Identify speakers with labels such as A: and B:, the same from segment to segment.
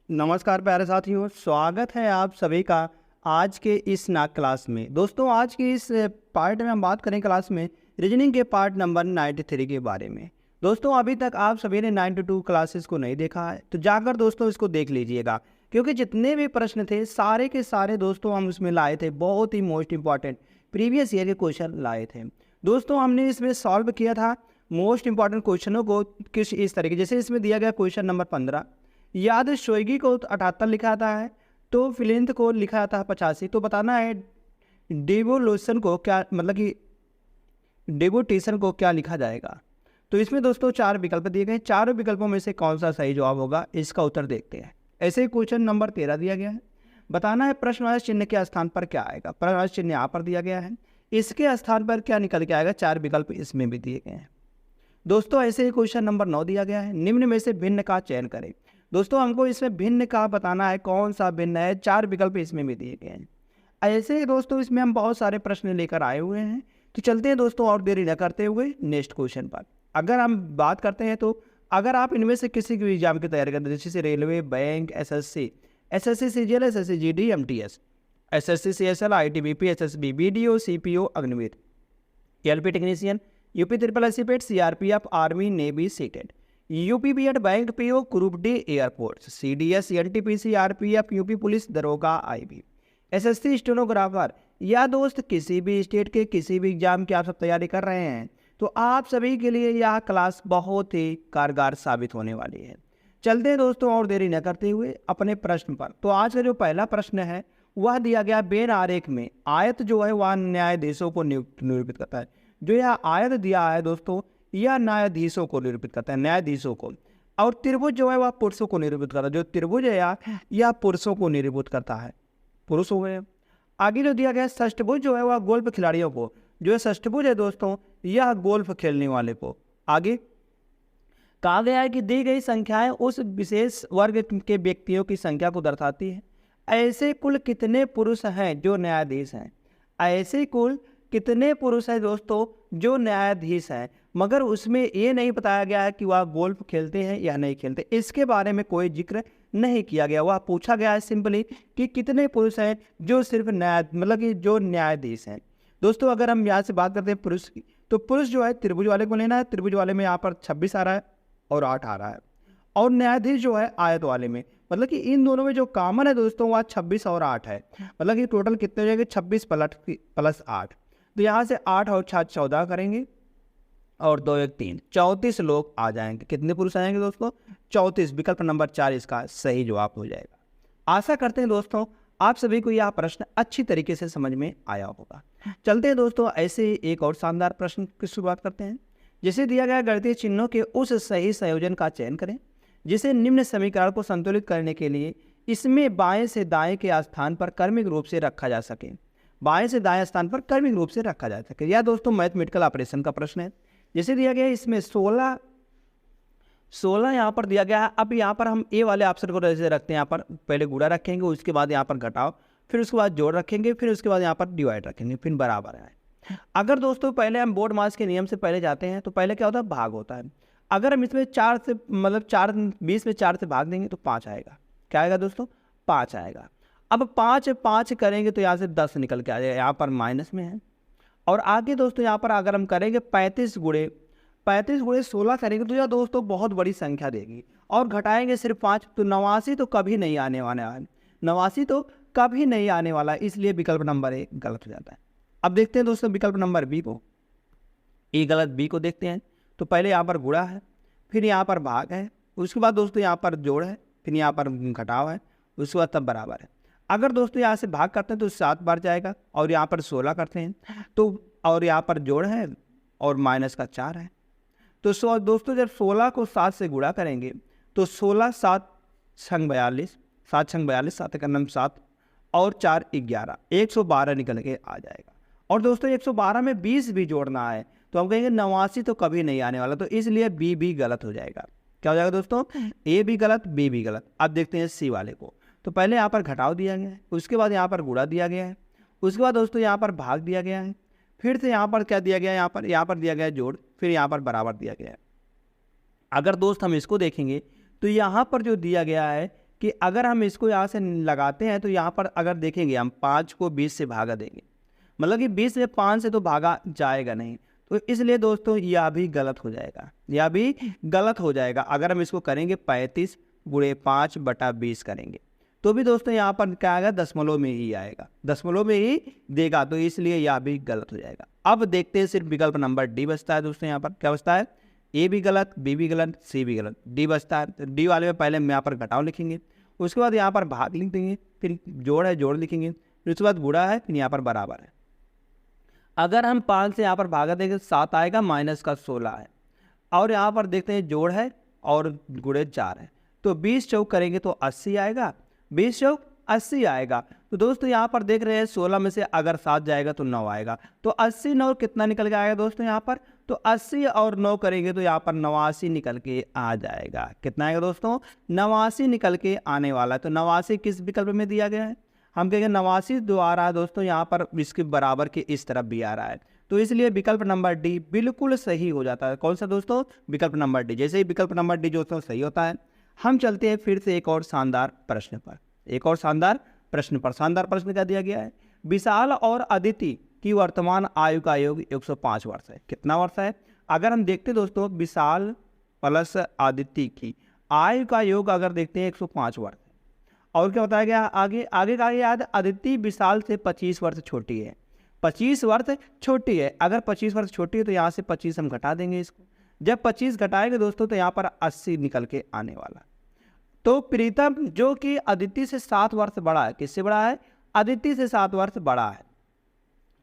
A: नमस्कार प्यारे साथियों, स्वागत है आप सभी का आज के इस नाक क्लास में। दोस्तों आज के इस पार्ट में हम बात करें क्लास में रीजनिंग के पार्ट नंबर 93 के बारे में। दोस्तों अभी तक आप सभी ने 92 क्लासेस को नहीं देखा है तो जाकर दोस्तों इसको देख लीजिएगा, क्योंकि जितने भी प्रश्न थे सारे के सारे दोस्तों हम उसमें लाए थे। बहुत ही मोस्ट इंपॉर्टेंट प्रीवियस ईयर के क्वेश्चन लाए थे। दोस्तों हमने इसमें सॉल्व किया था मोस्ट इंपॉर्टेंट क्वेश्चनों को किस इस तरीके, जैसे इसमें दिया गया क्वेश्चन नंबर 15, याद शोएगी को 78 लिखा आता है तो फिलिंथ को लिखा आता है 85। तो बताना है डिवोल्यूशन को क्या, मतलब कि डिवोटेशन को क्या लिखा जाएगा। तो इसमें दोस्तों 4 विकल्प दिए गए, चारों विकल्पों में से कौन सा सही जवाब होगा इसका उत्तर देखते हैं। ऐसे ही क्वेश्चन नंबर 13 दिया गया है, बताना है प्रश्नवाचक चिन्ह के स्थान पर क्या आएगा। प्रश्नवाचक चिन्ह यहाँ पर दिया गया है, इसके स्थान पर क्या निकल के आएगा। 4 विकल्प इसमें भी दिए गए हैं। दोस्तों ऐसे ही क्वेश्चन नंबर 9 दिया गया है, निम्न में से भिन्न का चयन करें। दोस्तों हमको इसमें भिन्न का बताना है, कौन सा भिन्न है। 4 विकल्प इसमें भी दिए गए हैं। ऐसे ही दोस्तों इसमें हम बहुत सारे प्रश्न लेकर आए हुए हैं, तो चलते हैं दोस्तों और देरी न करते हुए नेक्स्ट क्वेश्चन पर। अगर हम बात करते हैं तो अगर आप इनमें से किसी भी एग्जाम की तैयारी करते हैं, जैसे railway, bank, SSC CGL, SSC GD, MTS, SSC CSL, ITBP, SSB, BDO, CPO, Agniveer, LP technician, UP triple SC PET, CRPF, army, navy, CTET, UP BEd, bank PO, group D, airport, CDS, NTPC, RPF, UP police दरोगा, IB, SSC stenographer, या दोस्त किसी भी state के किसी भी exam की आप सब तैयारी कर रहे हैं तो आप सभी के लिए यह क्लास बहुत ही कारगर साबित होने वाली है। चलते हैं दोस्तों और देरी न करते हुए अपने प्रश्न पर। तो आज का जो पहला प्रश्न है वह दिया गया बेन आरेख में आयत जो है वह न्यायाधीशों को निरूपित करता है। जो यह आयत दिया है दोस्तों यह न्यायाधीशों को निरूपित करता है, न्यायाधीशों को। और त्रिभुज जो है वह पुरुषों को निरूपित करता है। जो त्रिभुज है यह पुरुषों को निरूपित करता है, पुरुष हो गए। आगे जो दिया गया षष्ठभुज जो है वह गोल्फ खिलाड़ियों को, जो है षष्ठभुज है दोस्तों यह गोल्फ खेलने वाले को। आगे कहा गया है कि दी गई संख्याएं उस विशेष वर्ग के व्यक्तियों की संख्या को दर्शाती है। ऐसे कुल कितने पुरुष हैं जो न्यायाधीश हैं। ऐसे कुल कितने पुरुष हैं दोस्तों जो न्यायाधीश हैं, मगर उसमें ये नहीं बताया गया है कि वह गोल्फ खेलते हैं या नहीं खेलते। इसके बारे में कोई जिक्र नहीं किया गया। वह पूछा गया है सिंपली कि कितने पुरुष हैं जो सिर्फ मतलब कि जो न्यायाधीश हैं। दोस्तों अगर हम यहाँ से बात करते हैं पुरुष की, तो पुरुष जो है त्रिभुज वाले को लेना है। त्रिभुज वाले में यहाँ पर 26 आ रहा है और 8 आ रहा है। और न्यायाधीश जो है आयत वाले में, मतलब कि इन दोनों में जो कॉमन है दोस्तों वह 26 और 8 है। मतलब कि टोटल कितने हो जाएंगे, 26 प्लस 8। तो यहाँ से 8 और 6 14 करेंगे और 2 1 3 34 लोग आ जाएंगे। कितने पुरुष आएंगे दोस्तों, 34। विकल्प नंबर 4 इसका सही जवाब हो जाएगा। आशा करते हैं दोस्तों आप सभी को यह प्रश्न अच्छी तरीके से समझ में आया होगा। चलते हैं दोस्तों ऐसे एक और शानदार प्रश्न की शुरुआत करते हैं। जैसे दिया गया गणितीय चिन्हों के उस सही संयोजन का चयन करें जिसे निम्न समीकरण को संतुलित करने के लिए इसमें बाएं से दाएं के स्थान पर क्रमिक रूप से रखा जा सके। बाएं से दाएं स्थान पर क्रमिक रूप से रखा जा सके। यह दोस्तों मैथमेटिकल ऑपरेशन का प्रश्न है। जैसे दिया गया है इसमें 16 यहाँ पर दिया गया है। अब यहाँ पर हम ए वाले ऑप्शन को जैसे रखते हैं, यहाँ पर पहले गुणा रखेंगे, उसके बाद यहाँ पर घटाओ, फिर उसके बाद जोड़ रखेंगे, फिर उसके बाद यहाँ पर डिवाइड रखेंगे, फिर बराबर है। अगर दोस्तों पहले हम बोर्ड मास के नियम से पहले जाते हैं तो पहले क्या होता है, भाग होता है। अगर हम इसमें 4 से मतलब 4 20 में 4 से भाग देंगे तो 5 आएगा। क्या आएगा दोस्तों, 5 आएगा। अब 5 करेंगे तो यहाँ से 10 निकल के आ जाएगा, यहाँ पर माइनस में है। और आगे दोस्तों यहाँ पर अगर हम करेंगे 35 गुणे 16 करेंगे तो यह दोस्तों बहुत बड़ी संख्या देगी। और घटाएंगे सिर्फ 5 तो 89 तो कभी नहीं आने वाला है। 89 तो कभी नहीं आने वाला, इसलिए विकल्प नंबर 1 गलत हो जाता है। अब देखते हैं दोस्तों विकल्प नंबर बी को, ए गलत, बी को देखते हैं। तो पहले यहाँ पर गुणा है, फिर यहाँ पर भाग है, उसके बाद दोस्तों यहाँ पर जोड़ है, फिर यहाँ पर घटाव है, उसके बाद तब बराबर है। अगर दोस्तों यहाँ से भाग करते हैं तो 7 बार जाएगा, और यहाँ पर 16 करते हैं तो, और यहाँ पर जोड़ है और माइनस का 4 है। तो दोस्तों जब 16 को 7 से गुणा करेंगे तो 16 7 छंग 42, 7 छंग 42, 7 का नंबर 7 और 4 11, 112 निकल के आ जाएगा। और दोस्तों 112 में 20 भी जोड़ना है तो हम कहेंगे 89 तो कभी नहीं आने वाला, तो इसलिए बी भी गलत हो जाएगा। क्या हो जाएगा दोस्तों, ए भी गलत, बी भी गलत। अब देखते हैं सी वाले को। तो पहले यहाँ पर घटाव दिया गया है, उसके बाद यहाँ पर गुणा दिया गया है, उसके बाद दोस्तों यहाँ पर भाग दिया गया है, फिर से यहाँ पर क्या दिया गया है, यहाँ पर दिया गया है जोड़, फिर यहाँ पर बराबर दिया गया है। अगर दोस्त हम इसको देखेंगे तो यहाँ पर जो दिया गया है कि अगर हम इसको यहाँ से लगाते हैं तो यहाँ पर अगर देखेंगे हम 5 को 20 से भागा देंगे, मतलब कि 20 में 5 से तो भागा जाएगा नहीं, तो इसलिए दोस्तों यह भी गलत हो जाएगा, यह भी गलत हो जाएगा। अगर हम इसको करेंगे 35 गुणे 5/20 करेंगे तो भी दोस्तों यहाँ पर क्या आएगा, दशमलव में ही आएगा, दशमलव में ही देगा, तो इसलिए यह भी गलत हो जाएगा। अब देखते हैं सिर्फ विकल्प नंबर डी बचता है दोस्तों। यहाँ पर क्या बचता है, ए भी गलत, बी भी गलत, सी भी गलत, डी बचता है। तो डी वाले में पहले हम यहाँ पर घटाव लिखेंगे, उसके बाद यहाँ पर भाग लिख देंगे, फिर जोड़ है जोड़ लिखेंगे, फिर उसके बाद गुणा है, फिर यहाँ पर बराबर है। अगर हम 5 से यहाँ पर भागा देंगे 7 आएगा, माइनस का 16 है, और यहाँ पर देखते हैं जोड़ है और गुणे 4 है, तो 20 चौक करेंगे तो 80 आएगा, 20 चौक 80 आएगा। तो दोस्तों यहाँ पर देख रहे हैं 16 में से अगर 7 जाएगा तो 9 आएगा, तो 80 9 कितना निकल के आएगा दोस्तों यहाँ पर, तो 80 और 9 करेंगे तो यहाँ पर 89 निकल के आ जाएगा। कितना आएगा दोस्तों, 89 निकल के आने वाला है। तो 89 किस विकल्प में दिया गया है, हम कहेंगे 89 जो आ रहा है दोस्तों यहाँ पर इसके बराबर के इस तरफ भी आ रहा है, तो इसलिए विकल्प नंबर डी बिल्कुल सही हो जाता है। कौन सा दोस्तों, विकल्प नंबर डी। जैसे ही विकल्प नंबर डी दोस्तों सही होता है, हम चलते हैं फिर से एक और शानदार प्रश्न पर, एक और शानदार प्रश्न पर। शानदार प्रश्न क्या दिया गया है, विशाल और अदिति की वर्तमान आयु का योग 105 वर्ष है। कितना वर्ष है, अगर हम देखते दोस्तों विशाल प्लस अदिति की आयु का योग अगर देखते हैं 105 वर्ष है। और क्या बताया गया आगे, आगे का याद, अदिति विशाल से 25 वर्ष छोटी है, 25 वर्ष छोटी है। अगर 25 वर्ष छोटी है तो यहाँ से 25 हम घटा देंगे इसको, जब 25 घटाएंगे दोस्तों तो यहाँ पर 80 निकल के आने वाला। तो प्रीतम जो कि अदिति से 7 वर्ष बड़ा है, किससे बड़ा है, अदिति से 7 वर्ष बड़ा है,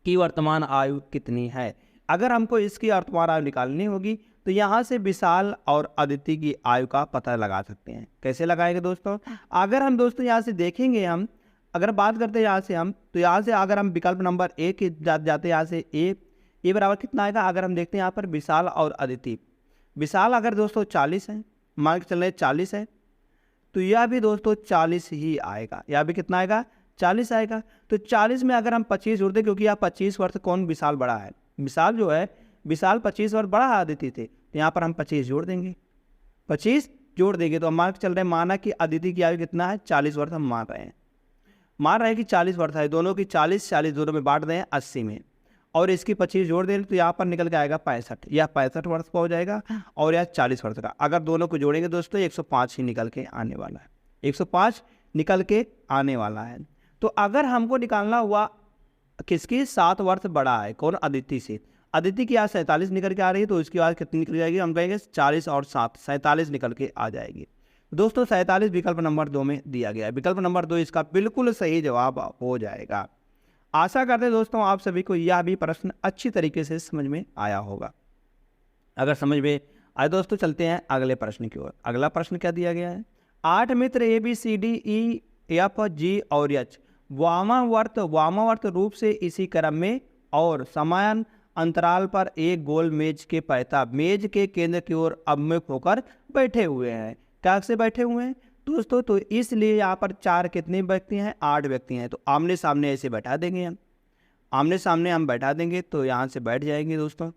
A: की वर्तमान आयु कितनी है। अगर हमको इसकी वर्तमान आयु निकालनी होगी तो यहाँ से विशाल और अदिति की आयु का पता लगा सकते हैं। कैसे लगाएंगे दोस्तों, अगर हम दोस्तों यहाँ से देखेंगे, हम अगर बात करते हैं यहाँ से हम, तो यहाँ से अगर हम विकल्प नंबर ए के जाते यहाँ से ए बराबर कितना आएगा, अगर हम देखते हैं यहाँ पर विशाल और अदिति, विशाल अगर दोस्तों 40 है, मान के चल रहे 40 है, तो यह भी दोस्तों 40 ही आएगा, यह भी कितना आएगा, 40 आएगा। तो 40 में अगर हम 25 जोड़ दें, क्योंकि यहाँ 25 वर्ष कौन, विशाल बड़ा है, विशाल जो है विशाल 25 वर्ष बड़ा है अदिति थे, तो यहाँ पर हम 25 जोड़ देंगे, 25 जोड़ देंगे तो हम मान के चल रहे हैं, माना कि अदिति की आयु कितना है, 40 वर्ष हम मान रहे हैं कि 40 वर्ष है, दोनों की 40 दोनों में बांट दें 80 में, और इसकी 25 जोड़ दें तो यहाँ पर निकल के आएगा 65, यह 65 वर्ष का हो जाएगा, और यह 40 वर्ष का। अगर दोनों को जोड़ेंगे दोस्तों 105 ही निकल के आने वाला है, 105 निकल के आने वाला है। तो अगर हमको निकालना हुआ किसकी, 7 वर्ष बड़ा है कौन, अदिति से, अदिति की आज 47 निकल के आ रही है, तो उसकी आज कितनी निकल जाएगी, हम कहेंगे 40 और 7 47 निकल के आ जाएगी। दोस्तों 47 विकल्प नंबर 2 में दिया गया है, विकल्प नंबर 2 इसका बिल्कुल सही जवाब हो जाएगा। आशा करते हैं दोस्तों आप सभी को यह भी प्रश्न अच्छी तरीके से समझ में आया होगा। अगर समझ में आए दोस्तों, चलते हैं अगले प्रश्न की ओर। अगला प्रश्न क्या दिया गया है, 8 मित्र ABCDEFG और H वामावर्त रूप से इसी क्रम में और समान अंतराल पर एक गोल मेज के पैता मेज के केंद्र की ओर अभिमुख होकर बैठे हुए हैं। क्या से बैठे हुए हैं दोस्तों, तो इसलिए यहाँ पर 4 कितने व्यक्ति हैं, 8 व्यक्ति हैं, तो आमने सामने ऐसे बैठा देंगे हम, आमने सामने हम बैठा देंगे तो यहाँ से बैठ जाएंगे दोस्तों,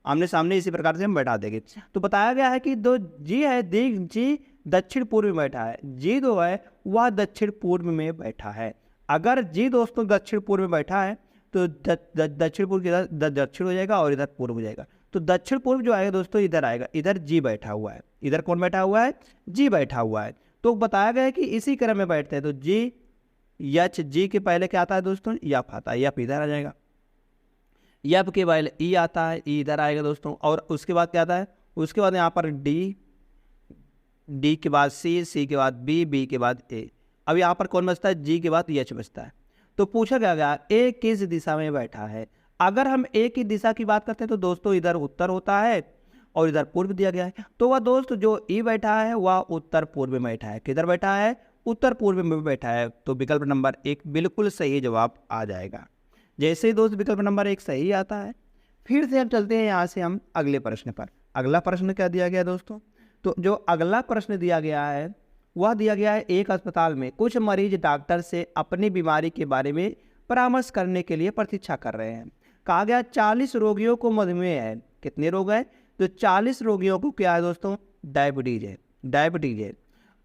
A: आमने सामने इसी प्रकार से हम बैठा देंगे। तो बताया गया है कि दो जी है, जी दक्षिण पूर्व में बैठा है, जी जो है वह दक्षिण पूर्व में बैठा है। अगर जी दोस्तों दक्षिण पूर्व में बैठा है तो दक्षिण पूर्व इधर दक्षिण हो जाएगा और इधर पूर्व हो जाएगा, तो दक्षिण पूर्व जो आएगा दोस्तों इधर आएगा, इधर जी बैठा हुआ है, इधर कौन बैठा हुआ है, जी बैठा हुआ है। तो बताया गया है कि इसी क्रम में बैठते हैं, तो जी यच, जी के पहले क्या आता है दोस्तों, यफ आता है, यफ इधर आ जाएगा, यफ के पहले ई आता है, ई इधर आएगा दोस्तों, और उसके बाद क्या आता है, उसके बाद यहाँ पर डी, डी के बाद सी, सी के बाद बी, बी के बाद ए। अब यहाँ पर कौन बचता है, जी के बाद एच बचता है। तो पूछा गया ए किस दिशा में बैठा है। अगर हम ए की दिशा की बात करते हैं तो दोस्तों इधर उत्तर होता है और इधर पूर्व दिया गया है, तो वह दोस्त जो ई बैठा है वह उत्तर पूर्व में बैठा है, किधर बैठा है, उत्तर पूर्व में बैठा है। तो विकल्प नंबर 1 बिल्कुल सही जवाब आ जाएगा। जैसे ही दोस्त विकल्प नंबर 1 सही आता है, फिर से हम चलते हैं यहाँ से हम अगले प्रश्न पर। अगला प्रश्न क्या दिया गया दोस्तों, तो जो अगला प्रश्न दिया गया है वह दिया गया है, एक अस्पताल में कुछ मरीज डॉक्टर से अपनी बीमारी के बारे में परामर्श करने के लिए प्रतीक्षा कर रहे हैं। कहा गया 40 रोगियों को मधुमेह है। कितने रोग हैं, तो 40 रोगियों को क्या है दोस्तों, डायबिटीज है, डायबिटीज है।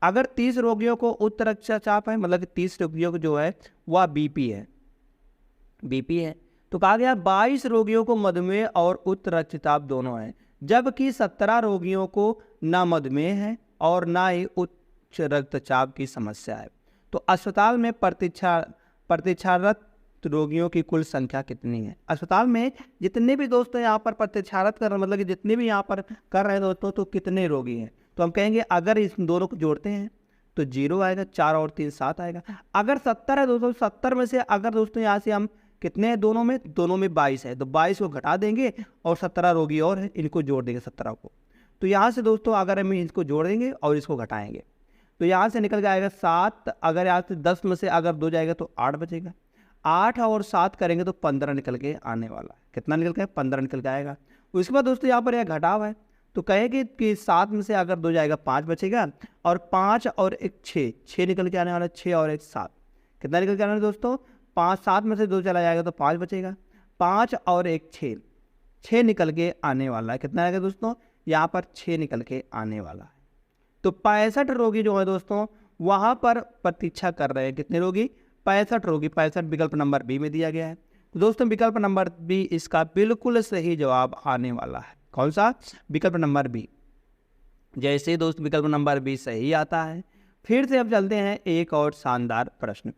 A: अगर 30 रोगियों को उच्च रक्तचाप है, मतलब कि 30 रोगियों को जो है वह बीपी है, तो कहा गया 22 रोगियों को मधुमेह और उच्च रक्तचाप दोनों है, जबकि 17 रोगियों को ना मधुमेह है और ना ही उच्च रक्तचाप की समस्या है। तो अस्पताल में प्रतीक्षारत रोगियों की कुल संख्या कितनी है? अस्पताल में जितने भी दोस्तों यहाँ पर प्रतीक्षारत कर रहे हैं, मतलब कि जितने भी यहाँ पर कर रहे हैं दोस्तों, तो कितने रोगी हैं? तो हम कहेंगे अगर इस दोनों को जोड़ते हैं तो 0 आएगा, 4 और 3 7 आएगा। अगर 70 है दोस्तों, 70 में से अगर दोस्तों यहाँ से हम कितने हैं दोनों में 22 है, तो 22 को घटा देंगे और 17 रोगी और है, इनको जोड़ देंगे 17 को। तो यहाँ से दोस्तों अगर हम इसको जोड़ देंगे और इसको घटाएंगे तो यहाँ से निकल जाएगा 7। अगर यहाँ से 10 में से अगर 2 जाएगा तो 8 बचेगा। 8 और 7 करेंगे तो 15 निकल के आने वाला है। कितना निकल के? 15 निकल के आएगा। उसके बाद दोस्तों यहाँ पर यह घटाव है, तो कहेंगे कि 7 में से अगर 2 जाएगा 5 बचेगा, और 5 और 1 6 निकल के आने वाला है। 6 और 1 7, कितना निकल के आने वाला दोस्तों? 5। 7 में से 2 चला जाएगा तो 5 बचेगा। 5 और 1 6 निकल के आने वाला है। कितना आएगा दोस्तों? यहाँ पर 6 निकल के आने वाला है। तो 65 रोगी जो है दोस्तों वहाँ पर प्रतीक्षा कर रहे हैं। कितने रोगी? 65 रोगी। 65 विकल्प नंबर बी में दिया गया है। तो दोस्तों विकल्प नंबर बी इसका बिल्कुल सही जवाब आने वाला है। कौन सा? विकल्प नंबर बी। जैसे दोस्त विकल्प नंबर बी सही आता है, फिर से अब चलते हैं एक और शानदार प्रश्न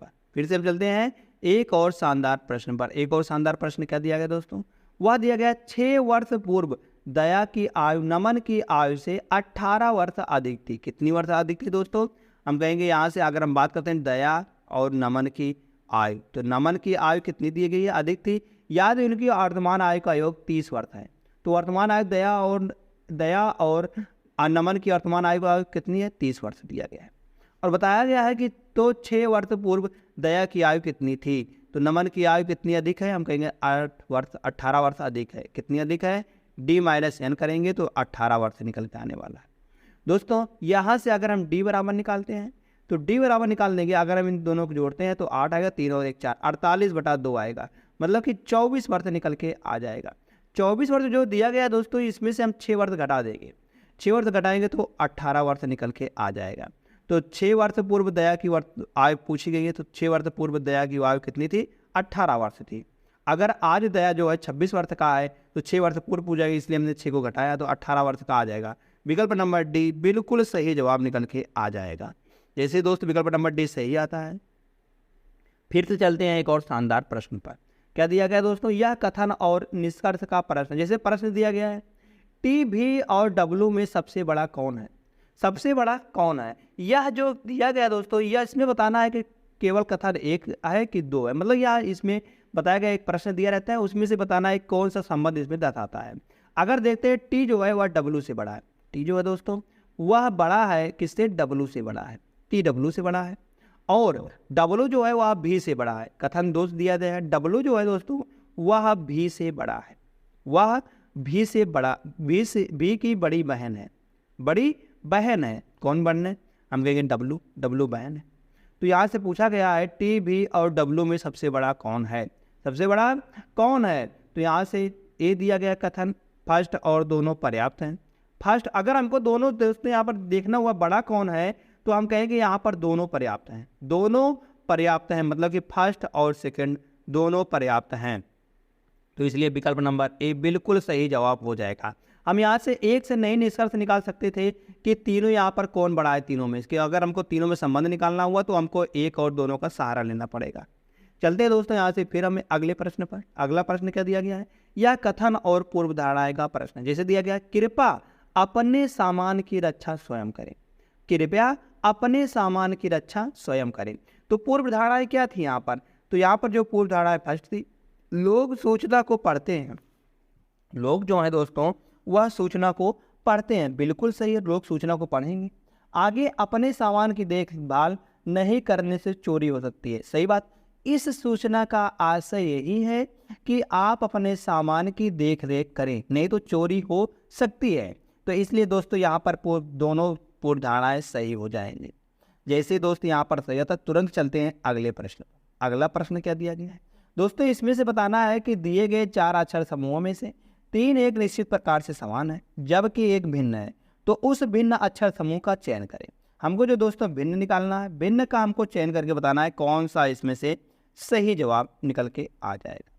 A: पर। एक और शानदार प्रश्न क्या दिया गया दोस्तों? वह दिया गया 6 वर्ष पूर्व दया की आयु नमन की आयु से 18 वर्ष अधिक थी। कितनी वर्ष अधिक थी दोस्तों? हम कहेंगे यहाँ से अगर हम बात करते हैं दया और नमन की आयु, तो नमन की आयु कितनी दी गई है? अधिक थी। याद है उनकी वर्तमान आयु का योग 30 वर्ष है। तो वर्तमान आयु दया और नमन की वर्तमान आयु का कितनी है? 30 वर्ष दिया गया है। और बताया गया है कि तो 6 वर्ष पूर्व दया की आयु कितनी थी? तो नमन की आयु कितनी अधिक है? हम कहेंगे 18 वर्ष अधिक है। कितनी अधिक है? D-n करेंगे तो 18 वर्ष निकल के आने वाला है। दोस्तों यहाँ से अगर हम D बराबर निकालते हैं तो D बराबर निकाल देंगे। अगर हम इन दोनों को जोड़ते हैं तो 8 आएगा, 3 और 1 4, 48/2 आएगा, मतलब कि 24 वर्ष निकल के आ जाएगा। 24 वर्ष जो दिया गया दोस्तों, इसमें से हम 6 वर्ष घटा देंगे। 6 वर्ष घटाएंगे तो 18 वर्ष निकल के आ जाएगा। तो 6 वर्ष पूर्व दया की आयु पूछी गई है, तो 6 वर्ष पूर्व दया की आयु कितनी थी? 18 वर्ष थी। अगर आज दया जो है 26 वर्ष का है तो 6 वर्ष पूर्व पूछेगा, इसलिए हमने 6 को घटाया तो 18 वर्ष का आ जाएगा। विकल्प नंबर डी बिल्कुल सही जवाब निकल के आ जाएगा। जैसे दोस्त विकल्प नंबर डी सही आता है, फिर से चलते हैं एक और शानदार प्रश्न पर। क्या दिया गया दोस्तों? यह कथन और निष्कर्ष का प्रश्न। जैसे प्रश्न दिया गया है टी भी और डब्लू में सबसे बड़ा कौन है? सबसे बड़ा कौन है? यह जो दिया गया दोस्तों, यह इसमें बताना है कि केवल कथन एक है कि दो है। मतलब यह इसमें बताया गया एक प्रश्न दिया रहता है, उसमें से बताना है कौन सा संबंध इसमें दर्शाता है। अगर देखते हैं टी जो है वह डब्लू से बड़ा है। टी जो है दोस्तों वह बड़ा है किससे? डब्लू से बड़ा है। टी डब्लू से बड़ा है और डब्लू जो है वह भी से बड़ा है। कथन दोस्त दिया गया है डब्लू जो है दोस्तों वह भी से बड़ा है। वह भी से बड़ा, भी की बड़ी बहन है। बड़ी बहन है। कौन बहन है? हम कहेंगे डब्लू। डब्लू बहन है। तो यहाँ से पूछा गया है टी भी और डब्लू में सबसे बड़ा कौन है? सबसे बड़ा कौन है? तो यहाँ से ए दिया गया कथन फर्स्ट और दोनों पर्याप्त हैं। फर्स्ट अगर हमको दोनों दोस्तों यहाँ पर देखना हुआ बड़ा कौन है तो हम कहेंगे यहाँ पर दोनों पर्याप्त हैं। दोनों पर्याप्त हैं, मतलब कि फर्स्ट और सेकंड दोनों पर्याप्त हैं। तो इसलिए विकल्प नंबर ए बिल्कुल सही जवाब हो जाएगा। हम यहाँ से एक से नई निष्कर्ष निकाल सकते थे कि तीनों यहाँ पर कौन बड़ा है तीनों में। इसके अगर हमको तीनों में संबंध निकालना हुआ तो हमको एक और दोनों का सहारा लेना पड़ेगा। चलते हैं दोस्तों यहाँ से फिर हमें अगले प्रश्न पर। अगला प्रश्न क्या दिया गया है? यह कथन और पूर्व धारणाएं का प्रश्न। जैसे दिया गया कृपया अपने सामान की रक्षा स्वयं करें। कृपया अपने सामान की रक्षा स्वयं करें। तो पूर्व धारणाएं क्या थी यहाँ पर? तो यहाँ पर जो पूर्व धारणाएं फर्स्ट थी, लोग सूचना को पढ़ते हैं। लोग जो है दोस्तों वह सूचना को पढ़ते हैं। बिल्कुल सही है, लोग सूचना को पढ़ेंगे। आगे अपने सामान की देखभाल नहीं करने से चोरी हो सकती है। सही बात। इस सूचना का आशय यही है कि आप अपने सामान की देख रेख करें, नहीं तो चोरी हो सकती है। तो इसलिए दोस्तों यहाँ पर दोनों पूर्व धारणाएं सही हो जाएंगे। जैसे दोस्त यहाँ पर सही होता, तुरंत चलते हैं अगले प्रश्न। अगला प्रश्न क्या दिया गया है दोस्तों? इसमें से बताना है कि दिए गए 4 अक्षर समूहों में से 3 एक निश्चित प्रकार से समान है जबकि एक भिन्न है, तो उस भिन्न अक्षर समूह का चयन करें। हमको जो दोस्तों भिन्न निकालना है, भिन्न का हमको चयन करके बताना है कौन सा इसमें से सही जवाब निकल के आ जाएगा।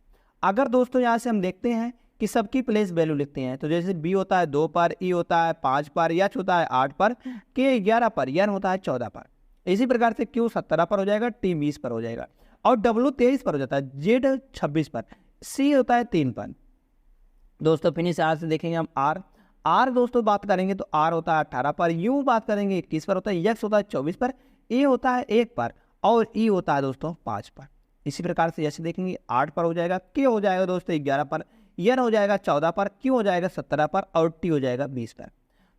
A: अगर दोस्तों यहाँ से हम देखते हैं कि सबकी प्लेस वैल्यू लिखते हैं, तो जैसे बी होता है 2 पर, ई होता है 5 पर, एच होता है 8 पर, के 11 पर, एन होता है 14 पर। इसी प्रकार से क्यू 17 पर हो जाएगा, टी 20 पर हो जाएगा और डब्ल्यू 23 पर हो जाता है, जेड 26 पर, सी होता है 3 पर। दोस्तों फिनिश आर से देखेंगे हम आर दोस्तों बात करेंगे तो आर होता है 18 पर, यू बात करेंगे 21 पर होता है, एक्स होता है 24 पर, ए होता है 1 पर और ई होता है दोस्तों 5 पर। इसी प्रकार से जैसे देखेंगे 8 पर हो जाएगा, के हो जाएगा दोस्तों 11 पर, एन हो जाएगा 14 पर, क्यू हो जाएगा 17 पर और टी हो जाएगा 20 पर।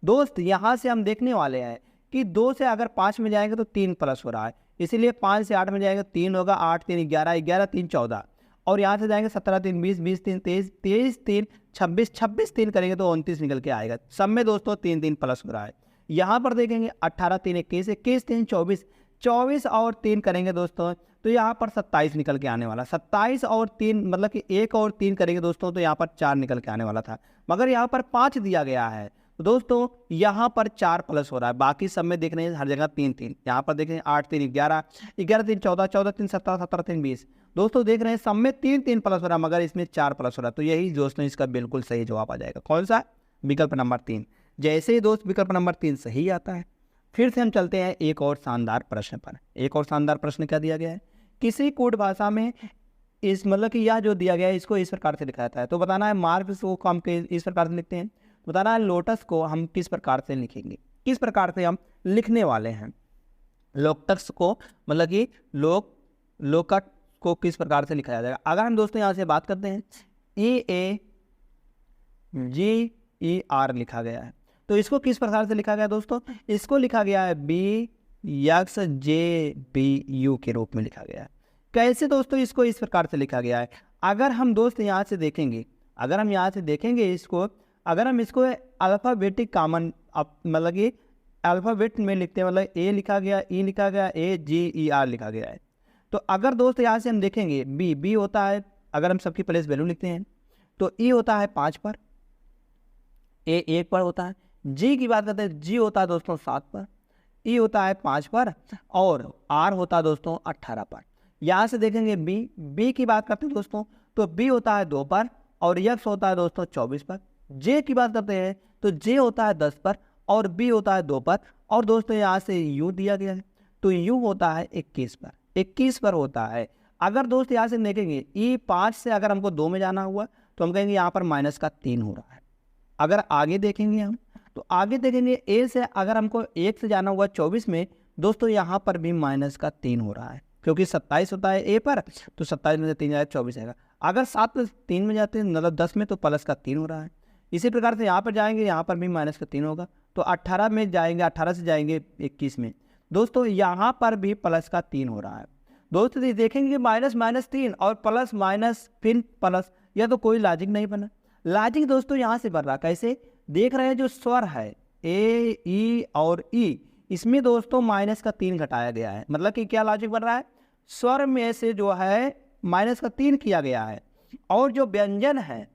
A: दोस्त यहाँ से हम देखने वाले हैं कि 2 से अगर 5 में जाएंगे तो 3 प्लस हो रहा है, इसीलिए 5 से 8 में जाएगा 3 होगा, 8 3 11, 11 3 14 और यहाँ से जाएंगे 17 3 20, 20 3 23, 23 3 26, 26 3 करेंगे तो 29 निकल के आएगा। सब में दोस्तों 3 3 प्लस हो रहा है। यहाँ पर देखेंगे 18 3 21, 21 3 24, 24 और 3 करेंगे दोस्तों तो यहाँ पर 27 निकल के आने वाला। 27 और 3 मतलब कि 1 और 3 करेंगे दोस्तों तो यहाँ पर 4 निकल के आने वाला था, मगर यहाँ पर 5 दिया गया है तो दोस्तों यहाँ पर 4 प्लस हो रहा है। बाकी सब में देख रहे हैं हर जगह 3 3, यहाँ पर देख रहे हैं 8 3 11, 11 3 14, 14 3 17, 17 3 20। दोस्तों देख रहे हैं सब में 3 3 प्लस हो रहा है मगर इसमें 4 प्लस हो रहा है, तो यही दोस्तों इसका बिल्कुल सही जवाब आ जाएगा। कौन सा? विकल्प नंबर 3। जैसे ही दोस्त विकल्प नंबर 3 सही आता है, फिर से हम चलते हैं एक और शानदार प्रश्न पर। एक और शानदार प्रश्न क्या दिया गया है, किसी कोड भाषा में इस मतलब कि यह जो दिया गया है इसको इस प्रकार से लिखा जाता है, तो बताना है मार्क्स को हम इस प्रकार से लिखते हैं, बताना है लोटस को हम किस प्रकार से लिखेंगे, किस प्रकार से हम लिखने वाले हैं। लोटस को मतलब कि लोकट को किस प्रकार से लिखा जाएगा। अगर हम दोस्तों यहाँ से बात करते हैं EAGER लिखा गया है, तो इसको किस प्रकार से लिखा गया दोस्तों, इसको लिखा गया है BXJBU के रूप में लिखा गया है। कैसे दोस्तों इसको इस प्रकार से लिखा गया है, अगर हम दोस्त यहाँ से देखेंगे, अगर हम यहाँ से देखेंगे इसको, अगर हम इसको अल्फ़ाबेटिक कॉमन मतलब कि अल्फ़ाबेट में लिखते हैं, मतलब ए लिखा गया, ई लिखा गया, AGER लिखा गया है, तो अगर दोस्त यहाँ से हम देखेंगे बी होता है, अगर हम सबकी प्लेस वैल्यू लिखते हैं तो ई होता है 5 पर, ए 1 पर होता है, जी की बात करते हैं जी होता है दोस्तों 7 पर, ई होता है 5 पर और आर होता है दोस्तों 18 पर। यहाँ से देखेंगे बी की बात करते हैं दोस्तों तो बी होता है 2 पर और एक्स होता है दोस्तों 24 पर। जे की बात करते हैं तो जे होता है 10 पर और बी होता है 2 पर और दोस्तों यहाँ से यू दिया गया है तो यू होता है 21 पर, 21 पर होता है। अगर दोस्त यहाँ से देखेंगे ई 5 से अगर हमको 2 में जाना हुआ तो हम कहेंगे यहाँ पर माइनस का 3 हो रहा है। अगर आगे देखेंगे हम तो आगे देखेंगे ए से अगर हमको 1 से जाना हुआ 24 में दोस्तों यहाँ पर भी माइनस का 3 हो रहा है, क्योंकि 27 होता है ए पर तो 27 में से 3 जाएगा 24 आएगा। अगर 7 में 3 में जाते हैं मतलब 10 में तो प्लस का 3 हो रहा है। इसी प्रकार से यहाँ पर जाएंगे, यहाँ पर भी माइनस का 3 होगा तो 18 में जाएंगे, 18 से जाएंगे 21 में दोस्तों यहाँ पर भी प्लस का 3 हो रहा है। दोस्तों देखेंगे माइनस माइनस 3 और प्लस माइनस फिर प्लस, यह तो कोई लॉजिक नहीं बना। लॉजिक दोस्तों यहाँ से बन रहा, कैसे देख रहे हैं जो स्वर है ए ई और ई, इसमें दोस्तों माइनस का 3 घटाया गया है, मतलब कि क्या लॉजिक बन रहा है, स्वर में से जो है माइनस का 3 किया गया है और जो व्यंजन है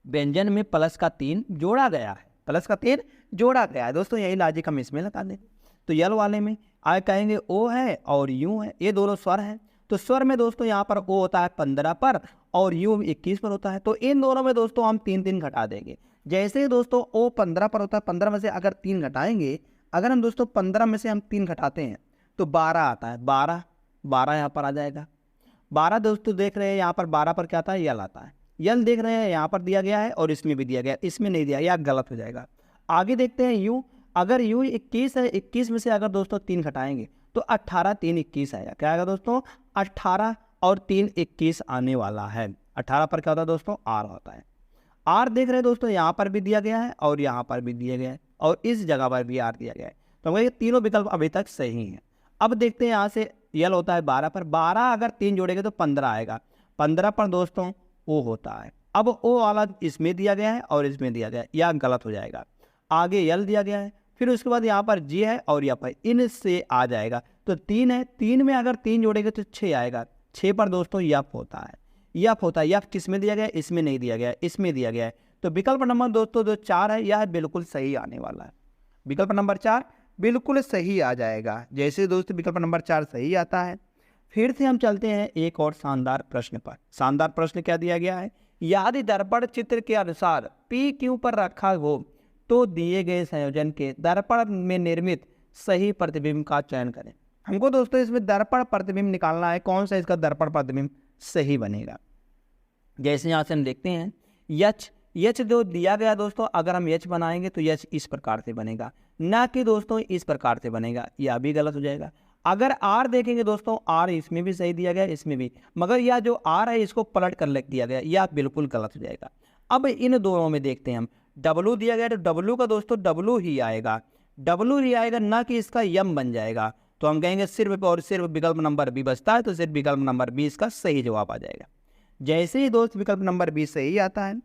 A: व्यंजन में प्लस का 3 जोड़ा गया है, प्लस का 3 जोड़ा गया है। दोस्तों यही लॉजिक हम इसमें लगा देंगे। तो यल वाले में आगे कहेंगे ओ है और यू है, ये दोनों स्वर हैं तो स्वर में दोस्तों यहाँ पर ओ होता है 15 पर और यू 21 पर होता है, तो इन दोनों में दोस्तों हम 3 3 घटा देंगे। जैसे ही दोस्तों ओ 15 पर होता है, 15 में से अगर 3 घटाएंगे, अगर हम दोस्तों 15 में से हम 3 घटाते हैं तो 12 आता है, 12 यहाँ पर आ जाएगा। 12 दोस्तों देख रहे हैं यहाँ पर 12 पर क्या आता है, यल आता है। यल देख रहे हैं यहाँ पर दिया गया है और इसमें भी दिया गया है, इसमें नहीं दिया, यह गलत हो जाएगा। आगे देखते हैं यू, अगर यू 21 है, 21 में से अगर दोस्तों 3 घटाएंगे तो 18 3 21 आएगा। क्या आएगा दोस्तों, 18 और 3 21 आने वाला है। 18 पर क्या होता है दोस्तों, आर होता है। आर देख रहे हैं दोस्तों यहाँ पर भी दिया गया है और यहाँ पर भी दिया गया है और इस जगह पर भी आर दिया गया है, तो हम तीनों विकल्प अभी तक सही हैं। अब देखते हैं यहाँ से यल होता है 12 पर, 12 अगर 3 जोड़ेंगे तो 15 आएगा, 15 पर दोस्तों ओ होता है। अब ओ वाला इसमें दिया गया है और इसमें दिया गया है, यह गलत हो जाएगा। आगे यल दिया गया है, फिर उसके बाद यहाँ पर जी है और यहाँ पर इन से आ जाएगा तो 3 है, 3 में अगर 3 जोड़ेंगे तो 6 आएगा, 6 पर दोस्तों यफ होता है। यफ होता है, यफ किस में दिया गया है, इसमें नहीं दिया गया है, इसमें दिया गया है। तो विकल्प नंबर दोस्तों जो 4 है यह बिल्कुल सही आने वाला है। विकल्प नंबर 4 बिल्कुल सही आ जाएगा। जैसे दोस्तों विकल्प नंबर 4 सही आता है। फिर से हम चलते हैं एक और शानदार प्रश्न पर। शानदार प्रश्न क्या दिया गया है, यदि दर्पण चित्र के अनुसार पी क्यू पर रखा हो तो दिए गए संयोजन के दर्पण में निर्मित सही प्रतिबिंब का चयन करें। हमको दोस्तों इसमें दर्पण प्रतिबिंब निकालना है, कौन सा इसका दर्पण प्रतिबिंब सही बनेगा। जैसे यहाँ से हम देखते हैं यच, यच जो दिया गया दोस्तों, अगर हम यच बनाएंगे तो यच इस प्रकार से बनेगा, ना कि दोस्तों इस प्रकार से बनेगा, यह भी गलत हो जाएगा। अगर आर देखेंगे दोस्तों, आर इसमें भी सही दिया गया, इसमें भी, मगर यह जो आर है इसको पलट कर लिख दिया गया, यह बिल्कुल गलत हो जाएगा। अब इन दोनों में देखते हैं हम, डब्लू दिया गया तो डब्लू का दोस्तों डब्लू ही आएगा, डब्लू ही आएगा, ना कि इसका यम बन जाएगा। तो हम कहेंगे सिर्फ और सिर्फ विकल्प नंबर बी बचता है, तो सिर्फ विकल्प नंबर बी इसका सही जवाब आ जाएगा। जैसे ही दोस्त विकल्प नंबर बी सही आता है,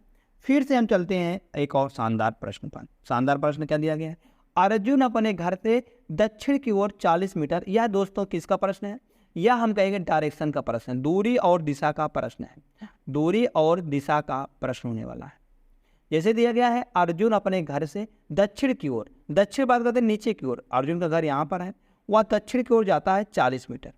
A: फिर से हम चलते हैं एक और शानदार प्रश्न पर। शानदार प्रश्न क्या दिया गया है, अर्जुन अपने घर से दक्षिण की ओर 40 मीटर, यह दोस्तों किसका प्रश्न है, यह हम कहेंगे डायरेक्शन का प्रश्न है, दूरी और दिशा का प्रश्न है, दूरी और दिशा का प्रश्न होने वाला है। जैसे दिया गया है अर्जुन अपने घर से दक्षिण की ओर, दक्षिण बात करते हैं नीचे की ओर, अर्जुन का घर यहाँ पर है, वह दक्षिण की ओर जाता है 40 मीटर,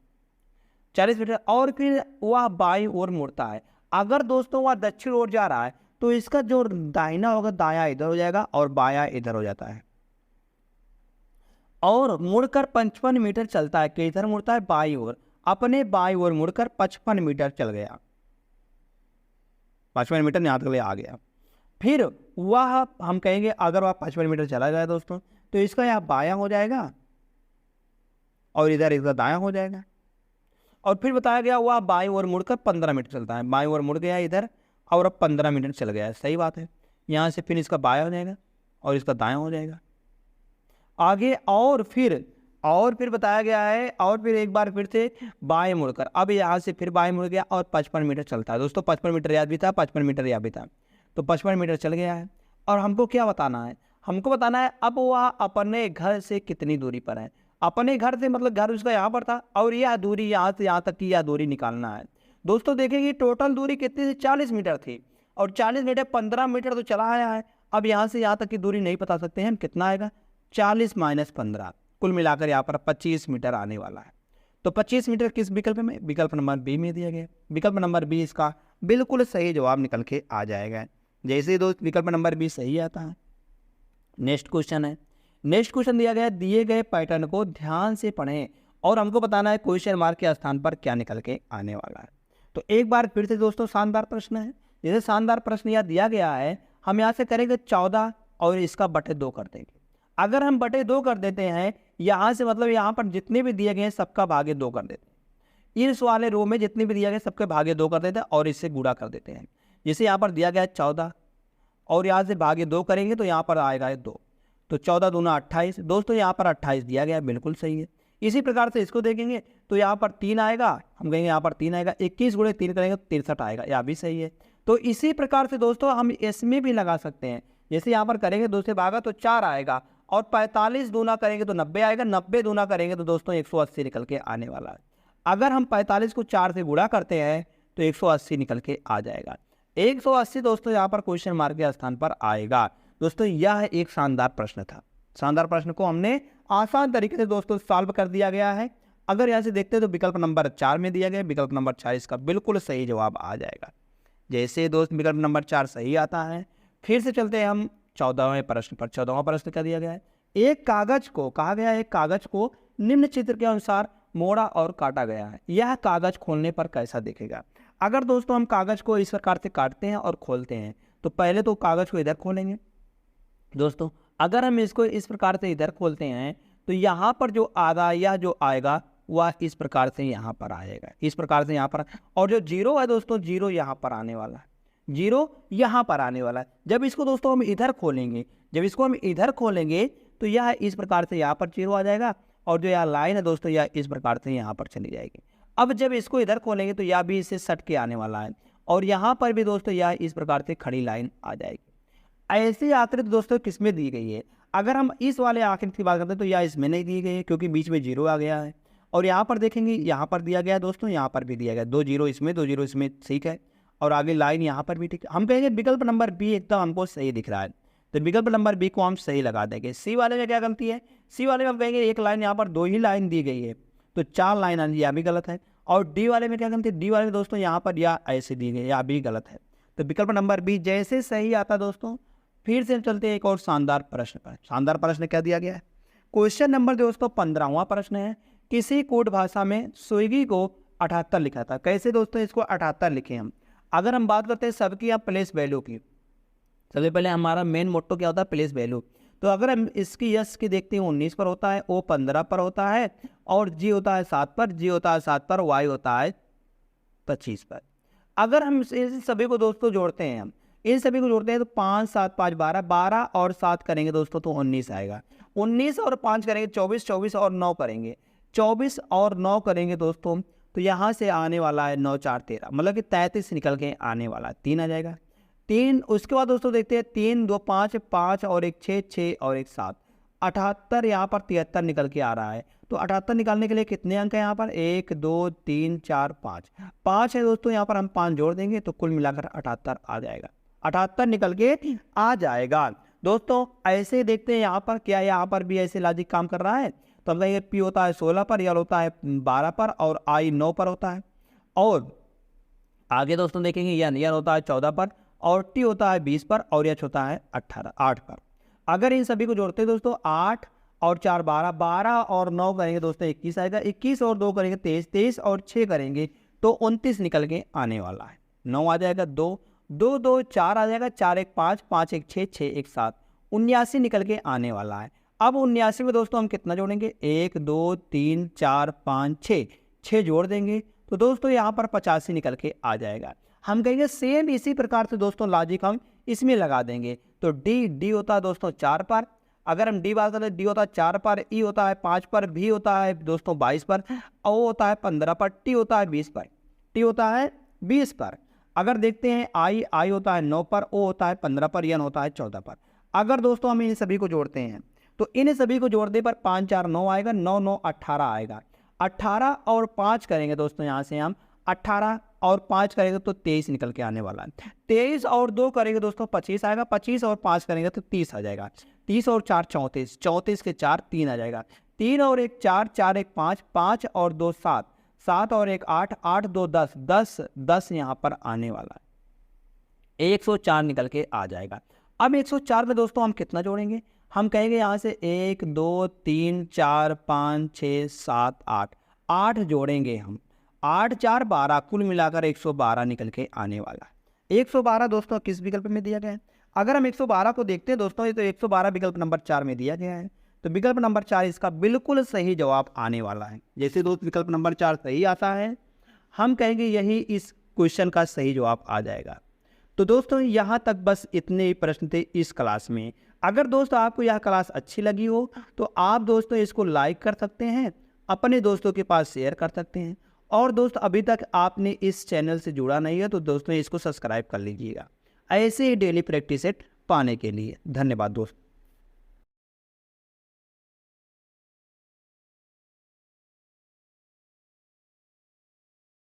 A: 40 मीटर, और फिर वह बाईं ओर मुड़ता है। अगर दोस्तों वह दक्षिण ओर जा रहा है तो इसका जो दाहिना होगा दायां इधर हो जाएगा और बायां इधर हो जाता है, और मुड़कर 55 मीटर चलता है, किधर मुड़ता है बाईं ओर, अपने बाईं ओर मुड़कर 55 मीटर चल गया, 55 मीटर यहाँ तक आ गया। फिर वह हम कहेंगे अगर वह 55 मीटर चला गया दोस्तों तो इसका यहाँ बायां हो जाएगा और इधर इसका दायां हो जाएगा। और फिर बताया गया वह बाईं ओर मुड़कर 15 मीटर चलता है, बाईं ओर मुड़ गया इधर और अब 15 मीटर चल गया है, सही बात है। यहाँ से फिर इसका बायां हो जाएगा और इसका दायां हो जाएगा आगे, और फिर बताया गया है, और फिर एक बार फिर से बाएं मुड़कर, अब यहाँ से फिर बाएं मुड़ गया और 55 मीटर चलता है दोस्तों, 55 मीटर याद भी था, 55 मीटर याद भी था, तो 55 मीटर चल गया है। और हमको क्या बताना है, हमको बताना है अब वह अपने घर से कितनी दूरी पर है, अपने घर से मतलब घर उसका यहाँ पर था और यह दूरी यहाँ से यहाँ तक की यह दूरी निकालना है। दोस्तों देखेंगे टोटल दूरी कितनी थी, 40 मीटर थी, और 40 मीटर 15 मीटर तो चला आया है। अब यहाँ से यहाँ तक की दूरी नहीं बता सकते हैं हम, कितना आएगा 40 माइनस 15, कुल मिलाकर यहाँ पर 25 मीटर आने वाला है। तो 25 मीटर किस विकल्प में, विकल्प नंबर बी में दिया गया, विकल्प नंबर बी इसका बिल्कुल सही जवाब निकल के आ जाएगा। जैसे ही दोस्त विकल्प नंबर बी सही आता है, नेक्स्ट क्वेश्चन है, नेक्स्ट क्वेश्चन दिया गया है, दिए गए पैटर्न को ध्यान से पढ़ें और हमको बताना है क्वेश्चन मार्क के स्थान पर क्या निकल के आने वाला है। तो एक बार फिर से दोस्तों शानदार प्रश्न है, जैसे शानदार प्रश्न यहाँ दिया गया है, हम यहाँ से करेंगे 14 और इसका बटे 2 कर देंगे। अगर हम बटे 2 कर देते हैं यहाँ से, मतलब यहाँ पर जितने भी दिए गए हैं सबका भागे 2 कर देते हैं, इस वाले रो में जितने भी दिया गया सबके भागे 2 कर देते हैं और इससे गुणा कर देते हैं। जैसे यहाँ पर दिया गया 14 और यहाँ से भागे 2 करेंगे तो यहाँ पर आएगा 2, तो 14 दूना 28, दोस्तों यहाँ पर 28 दिया गया, बिल्कुल सही है। इसी प्रकार से इसको देखेंगे तो यहाँ पर 3 आएगा, हम कहेंगे यहाँ पर 3 आएगा, 21 गुणे 3 करेंगे तो 63 आएगा, यह भी सही है। तो इसी प्रकार से दोस्तों हम इसमें भी लगा सकते हैं, जैसे यहाँ पर करेंगे 2 से भागा तो 4 आएगा, और 45 दूना करेंगे तो 90 आएगा, 90 दूना करेंगे तो दोस्तों 180 निकल के आने वाला है। अगर हम 45 को 4 से गुणा करते हैं तो 180 निकल के आ जाएगा, 180 दोस्तों यहाँ पर क्वेश्चन मार्क के स्थान पर आएगा। दोस्तों यह एक शानदार प्रश्न था, शानदार प्रश्न को हमने आसान तरीके से दोस्तों सॉल्व कर दिया गया है। अगर यहाँ से देखते हैं तो विकल्प नंबर 4 में दिया गया, विकल्प नंबर 4 इसका बिल्कुल सही जवाब आ जाएगा। जैसे दोस्त विकल्प नंबर 4 सही आता है, फिर से चलते हैं हम 14वें प्रश्न पर। 14वां प्रश्न क्या दिया गया है, एक कागज को कहा गया है, एक कागज को निम्न चित्र के अनुसार मोड़ा और काटा गया है, यह कागज खोलने पर कैसा दिखेगा। अगर दोस्तों हम कागज को इस प्रकार से काटते हैं और खोलते हैं तो पहले तो कागज को इधर खोलेंगे दोस्तों, अगर हम इसको इस प्रकार से इधर खोलते हैं तो यहाँ पर जो आधा या जो आएगा वह इस प्रकार से यहाँ पर आएगा, इस प्रकार से यहाँ पर, और जो जीरो है दोस्तों जीरो यहाँ पर आने वाला है, जीरो यहाँ पर आने वाला है। जब इसको दोस्तों हम इधर खोलेंगे, जब इसको हम इधर खोलेंगे तो यह इस प्रकार से यहाँ पर जीरो आ जाएगा, और जो यह लाइन है दोस्तों यह इस प्रकार से यहाँ पर चली जाएगी। अब जब इसको इधर खोलेंगे तो यह भी इससे सट के आने वाला है, और यहाँ पर भी दोस्तों यह इस प्रकार से खड़ी लाइन आ जाएगी। ऐसी आकृति दोस्तों किसमें दी गई है, अगर हम इस वाले आकृति की बात करते हैं तो यह इसमें नहीं दी गई है क्योंकि बीच में जीरो आ गया है, और यहाँ पर देखेंगे यहाँ पर दिया गया है दोस्तों, यहाँ पर भी दिया गया, 2 जीरो इसमें 2 जीरो इसमें, ठीक है, और आगे लाइन यहाँ पर भी ठीक है। हम कहेंगे विकल्प नंबर बी एकदम हमको सही दिख रहा है, तो विकल्प नंबर बी को हम सही लगा देंगे। सी वाले में क्या गलती है, सी वाले में हम कहेंगे एक लाइन यहाँ पर 2 ही लाइन दी गई है तो 4 लाइन आनी, यह भी गलत है। और डी वाले में क्या करते हैं, डी वाले में दोस्तों यहाँ पर या ऐसे दी गई, यह भी गलत है। तो विकल्प नंबर बी जैसे सही आता दोस्तों। फिर से चलते हैं एक और शानदार प्रश्न पर। शानदार प्रश्न क्या दिया गया है, क्वेश्चन नंबर दोस्तों 15वां प्रश्न है। किसी कोड भाषा में स्विगी को 78 लिखा था। कैसे दोस्तों इसको 78 लिखे हम। अगर हम बात करते हैं सबकी या प्लेस वैल्यू की, सबसे पहले हमारा मेन मोट्टो क्या होता है, प्लेस वैल्यू। तो अगर हम इसकी यस की देखते हैं 19 पर होता है, ओ 15 पर होता है, और जी होता है 7 पर, जी होता है 7 पर, वाई होता है 25 पर। अगर हम इन सभी को दोस्तों जोड़ते हैं, हम इन सभी को जोड़ते हैं तो 5 7 5 12, 12 और 7 करेंगे दोस्तों तो 19 आएगा। 19 और 5 करेंगे 24, 24 और 9 करेंगे 24 और 9 करेंगे दोस्तों, तो यहाँ से आने वाला है 9 4 13, मतलब कि 33 निकल के आने वाला है, 3 आ जाएगा 3। उसके बाद दोस्तों देखते हैं 3 2 5, 5 और 1 6, 6 और 1 7, 78 यहाँ पर 73 निकल के आ रहा है। तो 78 निकालने के लिए कितने अंक है यहाँ पर, 1 2 3 4 5, 5 है दोस्तों, यहाँ पर हम 5 जोड़ देंगे तो कुल मिलाकर 78 आ जाएगा, 78 निकल के आ जाएगा। दोस्तों ऐसे देखते हैं यहाँ पर क्या, यहाँ पर भी ऐसे लॉजिक काम कर रहा है। तो हम कहेंगे पी होता है 16 पर, यल होता है 12 पर, और आई 9 पर होता है। और आगे दोस्तों देखेंगे यल होता है 14 पर, और टी होता है 20 पर, और एच होता है 8 पर। अगर इन सभी को जोड़ते हैं दोस्तों 8 और 4 12, 12 और 9 करेंगे दोस्तों 21 आएगा, 21 और 2 करेंगे 23, 23 और 6 करेंगे तो 29 निकल के आने वाला है। 9 आ जाएगा, 2 2 2 4 आ जाएगा, 4 1 5, 5 1 6, 6 1 7, 79 निकल के आने वाला है। अब 79 में दोस्तों हम कितना जोड़ेंगे, 1 2 3 4 5 6, 6 जोड़ देंगे तो दोस्तों यहाँ पर 85 निकल के आ जाएगा। हम कहेंगे सेम इसी प्रकार से दोस्तों लॉजिक हम इसमें लगा देंगे। तो डी होता है दोस्तों 4 पर, अगर हम डी बात करें डी होता है 4 पर, ई होता है 5 पर, भी होता है दोस्तों 22 पर, ओ होता है 15 पर, टी होता है 20 पर, टी होता है 20 पर। अगर देखते हैं आई होता है 9 पर, ओ होता है 15 पर, एन होता है 14 पर। अगर दोस्तों हम इन सभी को जोड़ते हैं तो इन सभी को जोड़ने पर 5 4 9 आएगा, 9 9 18 आएगा। 18 और 5 करेंगे दोस्तों यहाँ से हम 18 और 5 करेंगे तो 23 निकल के आने वाला है। 23 और 2 करेंगे दोस्तों 25 आएगा, 25 और 5 करेंगे तो 30 आ जाएगा। 30 और 4 34, 34 के 4 3 आ जाएगा। 3 और 1 4, 4 1 5, 5 और 2 7, 7 और 1 8, 8 2 10, 10 10 यहाँ पर आने वाला है, 104 निकल के आ जाएगा। अब 104 में दोस्तों हम कितना जोड़ेंगे, हम कहेंगे यहाँ से 1 2 3 4 5 6 7 8, 8 जोड़ेंगे हम, 8 4 12, कुल मिलाकर 112 निकल के आने वाला है। 112 दोस्तों किस विकल्प में दिया गया है, अगर हम 112 को देखते हैं दोस्तों ये तो 112 विकल्प नंबर 4 में दिया गया है। तो विकल्प नंबर 4 इसका बिल्कुल सही जवाब आने वाला है। जैसे दोस्त विकल्प नंबर 4 सही आता है, हम कहेंगे यही इस क्वेश्चन का सही जवाब आ जाएगा। तो दोस्तों यहाँ तक बस इतने ही प्रश्न थे इस क्लास में। अगर दोस्तों आपको यह क्लास अच्छी लगी हो तो आप दोस्तों इसको लाइक कर सकते हैं, अपने दोस्तों के पास शेयर कर सकते हैं, और दोस्त अभी तक आपने इस चैनल से जुड़ा नहीं है तो दोस्तों इसको सब्सक्राइब कर लीजिएगा ऐसे ही डेली प्रैक्टिस सेट पाने के लिए। धन्यवाद दोस्त।